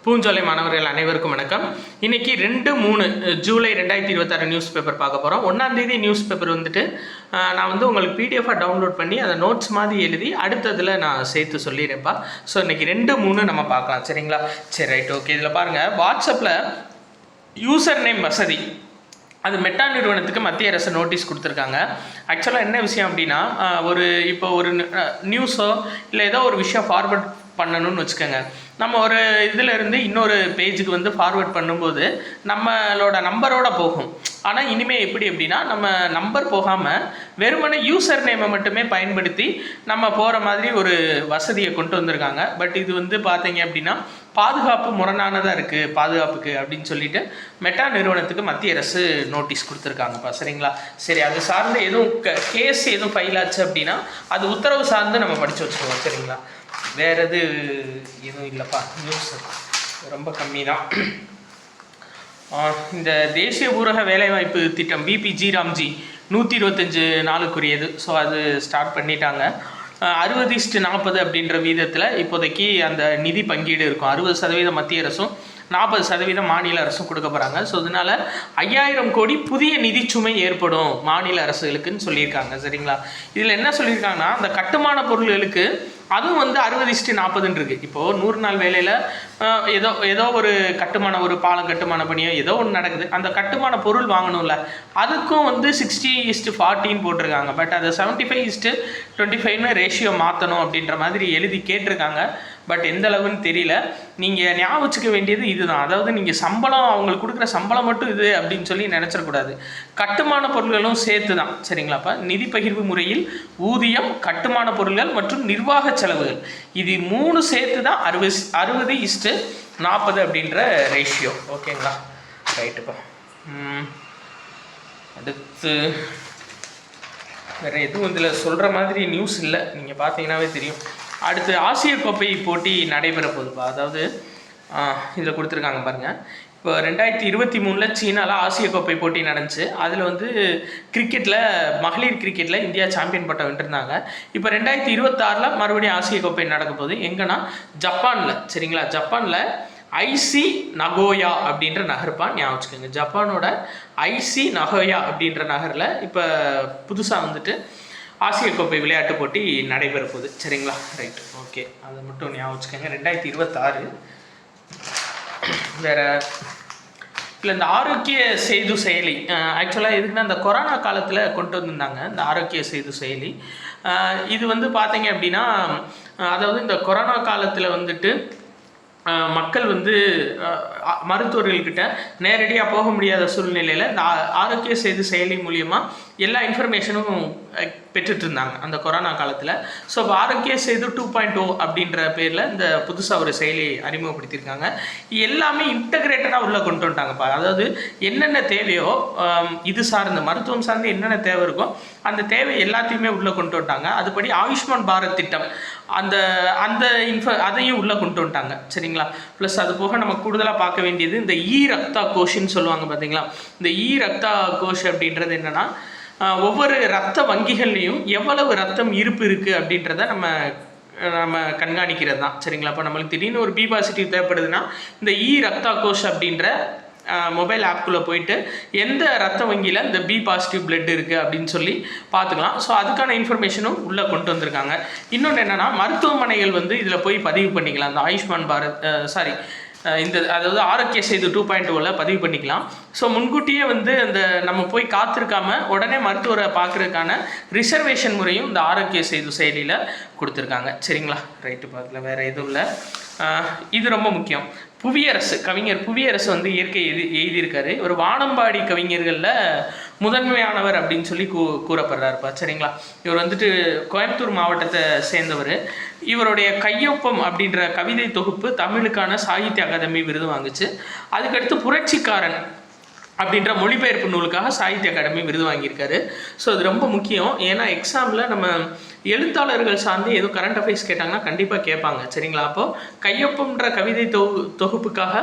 பூஞ்சோலை மாணவர்கள் அனைவருக்கும் வணக்கம். இன்னைக்கு 2-3 ஜூலை 2026 நியூஸ் பேப்பர் பார்க்க போகிறோம். 1ஆம் தேதி நியூஸ் பேப்பர் வந்துட்டு நான் வந்து உங்களுக்கு பிடிஎஃபாக டவுன்லோட் பண்ணி அதை நோட்ஸ் மாதிரி எழுதி அடுத்ததில் நான் சேர்த்து சொல்லிடுறேன்ப்பா. ஸோ இன்னைக்கு 2-3 நம்ம பார்க்கலாம், சரிங்களா? சரி, ரைட், ஓகே. இதில் பாருங்கள், வாட்ஸ்அப்பில் யூசர் நேம் வசதி அது மெட்டா நிறுவனத்துக்கு மத்திய அரசு நோட்டீஸ் கொடுத்துருக்காங்க. ஆக்சுவலாக என்ன விஷயம் அப்படின்னா, இப்போ ஒரு நியூஸோ இல்லை ஏதோ ஒரு விஷயம் ஃபார்வர்ட் பண்ணணும்னு வச்சுக்கோங்க. நம்ம ஒரு இதில் இருந்து இன்னொரு பேஜுக்கு வந்து ஃபார்வர்ட் பண்ணும்போது நம்மளோட நம்பரோட போகும். ஆனால் இனிமேல் எப்படி அப்படின்னா, நம்ம நம்பர் போகாமல் வெறுமனே யூசர் நேமை மட்டுமே பயன்படுத்தி நம்ம போகிற மாதிரி ஒரு வசதியை கொண்டு வந்திருக்காங்க. பட் இது வந்து பார்த்தீங்க அப்படின்னா பாதுகாப்பு முரணானதாக இருக்குது பாதுகாப்புக்கு அப்படின்னு சொல்லிட்டு மெட்டா நிறுவனத்துக்கு மத்திய அரசு நோட்டீஸ் கொடுத்துருக்காங்கப்பா, சரிங்களா? சரி, அது சார்ந்து எதுவும் கேஸ் எதுவும் ஃபைல் ஆச்சு அப்படின்னா அது உத்தரவு சார்ந்து நம்ம படித்து வச்சுருவோம், சரிங்களா? வேறு எதுவும் இல்லைப்பா. நியூஸ் ரொம்ப கம்மி தான். இந்த தேசிய ஊரக வேலைவாய்ப்பு திட்டம் பிபிஜி ராம்ஜி 125 நாளுக்குரியது. ஸோ அது ஸ்டார்ட் பண்ணிட்டாங்க. 60:40 அப்படின்ற வீதத்தில் இப்போதைக்கு அந்த நிதி பங்கீடு இருக்கும். 60% மத்திய அரசும் 40% மாநில அரசும் கொடுக்க போகிறாங்க. ஸோ இதனால் 5000 கோடி புதிய நிதிச்சுமை ஏற்படும் மாநில அரசுகளுக்குன்னு சொல்லியிருக்காங்க, சரிங்களா? இதில் என்ன சொல்லியிருக்காங்கன்னா, அந்த கட்டுமான பொருள்களுக்கு அதுவும் வந்து 60:40 இருக்குது. இப்போது 100 நாள் வேலையில் ஏதோ ஒரு கட்டுமான, ஒரு பாலம் கட்டுமான பணியோ ஏதோ ஒன்று நடக்குது, அந்த கட்டுமான பொருள் வாங்கணும்ல, அதுக்கும் வந்து 60:40 போட்டிருக்காங்க. பட் அதை 75:25 ரேஷியோ மாற்றணும் அப்படின்ற மாதிரி எழுதி கேட்டிருக்காங்க. பட் எந்த அளவுன்னு தெரியல. நீங்கள் ஞாபகம் வச்சுக்க வேண்டியது இதுதான். அதாவது நீங்கள் சம்பளம், அவங்களுக்கு கொடுக்குற சம்பளம் மட்டும் இது அப்படின்னு சொல்லி நினச்சிடக்கூடாது. கட்டுமான பொருள்களும் சேர்த்து தான், சரிங்களாப்பா? நிதி பகிர்வு முறையில் ஊதியம், கட்டுமான பொருள்கள் மற்றும் நிர்வாக செலவுகள், இது 3 சேர்த்து தான் 60:40 அப்படின்ற ரேஷியோ, ஓகேங்களா? ரைட்டுப்பா. அடுத்து வேறு எதுவும் இதில் சொல்கிற மாதிரி நியூஸ் இல்லை, நீங்கள் பார்த்தீங்கன்னாவே தெரியும். அடுத்து ஆசிய கோப்பை போட்டி நடைபெற போகுதுப்பா. அதாவது இதில் கொடுத்துருக்காங்க பாருங்கள். இப்போ 2023 சீனாவில் ஆசிய கோப்பை போட்டி நடந்துச்சு. அதில் வந்து கிரிக்கெட்டில், மகளிர் கிரிக்கெட்டில் இந்தியா சாம்பியன் பட்டம் வென்றிருந்தாங்க. இப்போ 2026 மறுபடியும் ஆசிய கோப்பை நடக்க போகுது. எங்கன்னா ஜப்பானில், சரிங்களா? ஜப்பானில் ஐசி நகோயா அப்படின்ற நகர்ப்பா, ஞாபகம் வச்சுக்கோங்க. ஜப்பானோட ஐசி நகோயா அப்படின்ற நகரில் இப்போ புதுசாக வந்துட்டு ஆசிய கோப்பை விளையாட்டு போட்டி நடைபெற போகுது, சரிங்களா? Right, okay. அதை மட்டும் ஞாபகம் வச்சுக்கோங்க. 2026. வேறு இல்லை, இந்த ஆரோக்கிய சேது செயலி ஆக்சுவலாக எதுக்குன்னா, இந்த கொரோனா காலத்தில் கொண்டு வந்திருந்தாங்க இந்த ஆரோக்கிய சேது செயலி. இது வந்து பார்த்தீங்க அப்படின்னா, அதாவது இந்த கொரோனா காலத்தில் வந்துட்டு மக்கள் வந்து மருத்துவர்கள்கிட்ட நேரடியாக போக முடியாத சூழ்நிலையில் இந்த ஆரோக்கிய சேது செயலி மூலியமாக எல்லா இன்ஃபர்மேஷனும் பெற்றுட்டு இருந்தாங்க அந்த கொரோனா காலத்தில். ஸோ இப்போ ஆரோக்கிய சேது 2.0 அப்படின்ற பேரில் இந்த புதுசாக ஒரு செயலி அறிமுகப்படுத்தியிருக்காங்க. எல்லாமே இன்டகிரேட்டடாக உள்ளே கொண்டு வந்துட்டாங்கப்பா. அதாவது என்னென்ன தேவையோ, இது சார்ந்த மருத்துவம் சார்ந்து என்னென்ன தேவை இருக்கோ அந்த தேவை எல்லாத்தையுமே உள்ளே கொண்டு வந்துட்டாங்க. அதுபடி ஆயுஷ்மான் பாரத் திட்டம் அந்த அதையும் உள்ளே கொண்டு வந்துட்டாங்க, சரிங்களா? ப்ளஸ் அது போக நம்ம கூடுதலாக பார்க்க வேண்டியது இந்த ரக்தா கோஷ்ன்னு சொல்லுவாங்க பார்த்தீங்களா? இந்த ரக்தா கோஷ் அப்படின்றது என்னென்னா, ஒவ்வொரு ரத்த வங்கிகள்லேயும் எவ்வளவு ரத்தம் இருப்பு இருக்குது அப்படின்றத நம்ம கண்காணிக்கிறது தான், சரிங்களா? இப்போ நம்மளுக்கு திடீர்னு ஒரு பி பாசிட்டிவ் தேவைப்படுதுன்னா இந்த ரக்தா கோஷ் அப்படின்ற மொபைல் ஆப்குள்ளே போயிட்டு எந்த ரத்த வங்கியில் இந்த பி பாசிட்டிவ் பிளட் இருக்குது அப்படின்னு சொல்லி பார்த்துக்கலாம். ஸோ அதுக்கான இன்ஃபர்மேஷனும் உள்ளே கொண்டு வந்திருக்காங்க. இன்னொன்று என்னென்னா, மருத்துவமனைகள் வந்து இதில் போய் பதிவு பண்ணிக்கலாம். இந்த ஆயுஷ்மான் பாரத் அதாவது ஆரோக்கிய சேது 2.0 பதிவு பண்ணிக்கலாம். ஸோ முன்கூட்டியே வந்து அந்த நம்ம போய் காத்திருக்காம உடனே மருத்துவரை பார்க்குறதுக்கான ரிசர்வேஷன் முறையும் இந்த ஆரோக்கிய சேது செயலியில் கொடுத்துருக்காங்க, சரிங்களா? ரைட்டு, பார்க்கல. வேறு எதுவும் இல்லை. இது ரொம்ப முக்கியம். கவிஞர் புவியரசு வந்து இயற்கை எழுதியிருக்காரு. ஒரு வானம்பாடி கவிஞர்களில் முதன்மையானவர் அப்படின்னு சொல்லி கூறப்படுறாருப்பா, சரிங்களா? இவர் வந்துட்டு கோயம்புத்தூர் மாவட்டத்தை சேர்ந்தவர். இவருடைய கையொப்பம் அப்படின்ற கவிதை தொகுப்பு தமிழுக்கான சாகித்ய அகாதமி விருது வாங்குச்சு. அதுக்கடுத்து புரட்சிக்காரன் அப்படின்ற மொழிபெயர்ப்பு நூலுக்காக சாகித்ய அகாடமி விருது வாங்கியிருக்காரு. ஸோ அது ரொம்ப முக்கியம். ஏன்னா எக்ஸாமில் நம்ம எழுத்தாளர்கள் சார்ந்து எதுவும் கரண்ட் அஃபேர்ஸ் கேட்டாங்கன்னா கண்டிப்பாக கேட்பாங்க, சரிங்களா? அப்போது கையொப்பம்ன்ற கவிதை தொகுப்புக்காக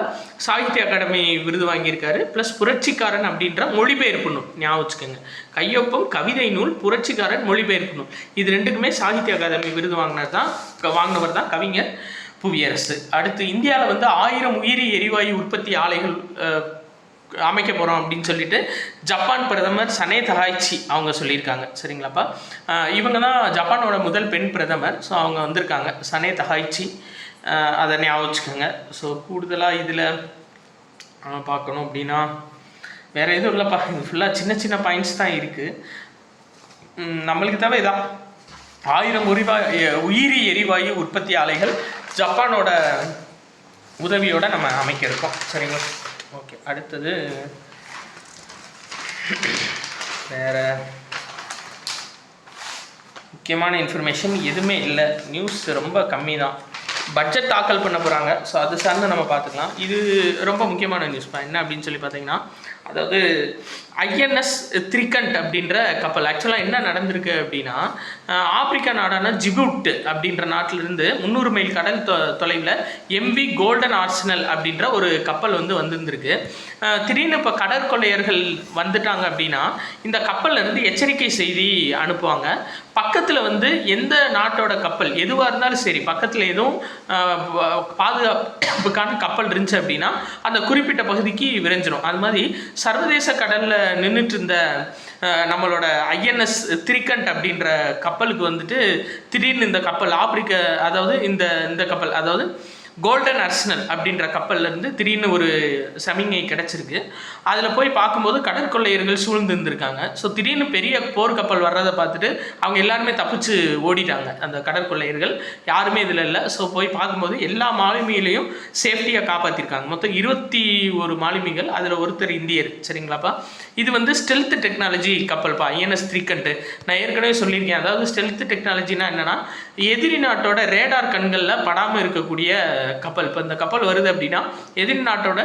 சாகித்ய அகாடமி விருது வாங்கியிருக்காரு. ப்ளஸ் புரட்சிக்காரன் அப்படின்ற மொழிபெயர்ப்பு நூல், ஞாபகம் வச்சுக்கோங்க. கையொப்பம் கவிதை நூல், புரட்சிக்காரன் மொழிபெயர்ப்பு நூல், இது ரெண்டுக்குமே சாகித்ய அகாதமி விருது வாங்கினவர் தான் கவிஞர் புவியரசு. அடுத்து இந்தியாவில் வந்து 1000 உயிரி எரிவாயு உற்பத்தி ஆலைகள் அமைக்க போகிறோம் அப்படின்னு சொல்லிட்டு ஜப்பான் பிரதமர் சனே தகாய்ச்சி அவங்க சொல்லியிருக்காங்க. சரிங்களாப்பா, இவங்க தான் ஜப்பானோட முதல் பெண் பிரதமர். ஸோ அவங்க வந்திருக்காங்க, சனே தகாய்ச்சி, அதை ஞாபகம் வச்சுக்கோங்க. ஸோ கூடுதலாக இதில் பார்க்கணும் அப்படின்னா வேறு எதுவும் இல்லைப்பா, இது ஃபுல்லாக சின்ன சின்ன பாயிண்ட்ஸ் தான் இருக்குது. நம்மளுக்கு தேவை இதான், 1000 உயிரி எரிவாயு உற்பத்தி ஆலைகள் ஜப்பானோட உதவியோடு நம்ம அமைக்க இருக்கோம். சரிங்களா, ஓகே. அடுத்தது வேறு முக்கியமான இன்ஃபர்மேஷன் எதுவுமே இல்லை, நியூஸ் ரொம்ப கம்மி தான். பட்ஜெட் தாக்கல் பண்ண போகிறாங்க, ஸோ அது சார்ந்து நம்ம பார்த்துக்கலாம். இது ரொம்ப முக்கியமான நியூஸ் தான். என்ன அப்படின்னு சொல்லி பார்த்தீங்கன்னா, அதாவது ஐஎன்எஸ் திரிகண்ட் அப்படின்ற கப்பல் ஆக்சுவலாக என்ன நடந்திருக்கு அப்படின்னா, ஆப்பிரிக்கா நாடான ஜிபூட் அப்படின்ற நாட்டிலிருந்து 300 மைல் கடல் தொலைவில் எம்வி கோல்டன் ஆர்சனல் அப்படின்ற ஒரு கப்பல் வந்து வந்திருந்திருக்கு. திடீர்னு இப்போ கடற்கொள்ளையர்கள் வந்துட்டாங்க அப்படின்னா இந்த கப்பல்லேருந்து எச்சரிக்கை செய்தி அனுப்புவாங்க. பக்கத்தில் வந்து எந்த நாட்டோட கப்பல் எதுவாக இருந்தாலும் சரி, பக்கத்தில் எதுவும் பாதுகாப்புக்கான கப்பல் இருந்துச்சு அப்படின்னா அந்த குறிப்பிட்ட பகுதிக்கு விரைஞ்சிடும். அது மாதிரி சர்வதேச கடலில் நின்றுட்டு இருந்த நம்மளோட ஐஎன்எஸ் திரிகண்ட் அப்படின்ற கப்பலுக்கு வந்துட்டு திடீர்னு இந்த கப்பல் அதாவது இந்த கப்பல், அதாவது கோல்டன் ஆர்சனல் அப்படின்ற கப்பல்லேருந்து திடீர்னு ஒரு சமிங்கை கிடச்சிருக்கு. அதில் போய் பார்க்கும்போது கடற்கொள்ளையர்கள் சூழ்ந்து இருந்திருக்காங்க. ஸோ திடீர்னு பெரிய போர்க்கப்பல் வர்றதை பார்த்துட்டு அவங்க எல்லாருமே தப்பிச்சு ஓடிட்டாங்க. அந்த கடற்கொள்ளையர்கள் யாருமே இதில் இல்லை. ஸோ போய் பார்க்கும்போது எல்லா மாலுமிகளையும் சேஃப்டியாக காப்பாற்றிருக்காங்க. மொத்தம் 21 மாலுமிகள், அதில் ஒருத்தர் இந்தியர். சரிங்களாப்பா, இது வந்து ஸ்டெல்த் டெக்னாலஜி கப்பல்ப்பா, ஐஎன்எஸ் திரிகண்ட். நான் ஏற்கனவே சொல்லியிருக்கேன், அதாவது ஸ்டெல்த் டெக்னாலஜினா என்னென்னா, எதிரி நாட்டோட ரேடார் கண்களில் படாமல் இருக்கக்கூடிய கப்பல். இப்போ இந்த கப்பல் வருது அப்படின்னா எதிரி நாட்டோட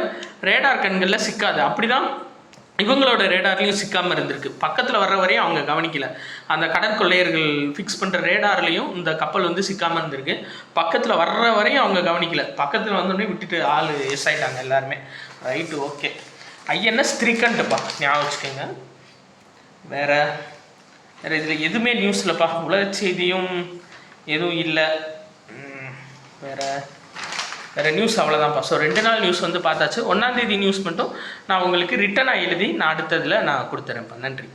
ரேடார் கண்களில் சிக்காது. அப்படிதான் இவங்களோட ரேடார்லையும் சிக்காமல் இருந்திருக்கு. பக்கத்தில் வர்ற வரையும் அவங்க கவனிக்கல. அந்த கடற்கொள்ளையர்கள் ஃபிக்ஸ் பண்ணுற ரேடார்லையும் இந்த கப்பல் வந்து சிக்காமல் இருந்திருக்கு. பக்கத்தில் வர்ற வரையும் அவங்க கவனிக்கல. பக்கத்தில் வந்தோடனே விட்டுட்டு ஆள் எஸ் ஆகிட்டாங்க எல்லாருமே. Right, okay. ஐஎன்எஸ் திரிகண்ட்ப்பா, ஞாபகம் வச்சுக்கோங்க. வேறு இதில் எதுவுமே நியூஸ்லப்பா, உலக செய்தியும் எதுவும் இல்லை. வேறு நியூஸ் அவ்வளோதான்ப்பா. ஸோ 2 நாள் நியூஸ் வந்து பார்த்தாச்சு. 1ஆம் தேதி நியூஸ் மட்டும் நான் உங்களுக்கு ரிட்டனாக எழுதி நான் அடுத்ததில் நான் கொடுத்துறேன்ப்பா. நன்றி.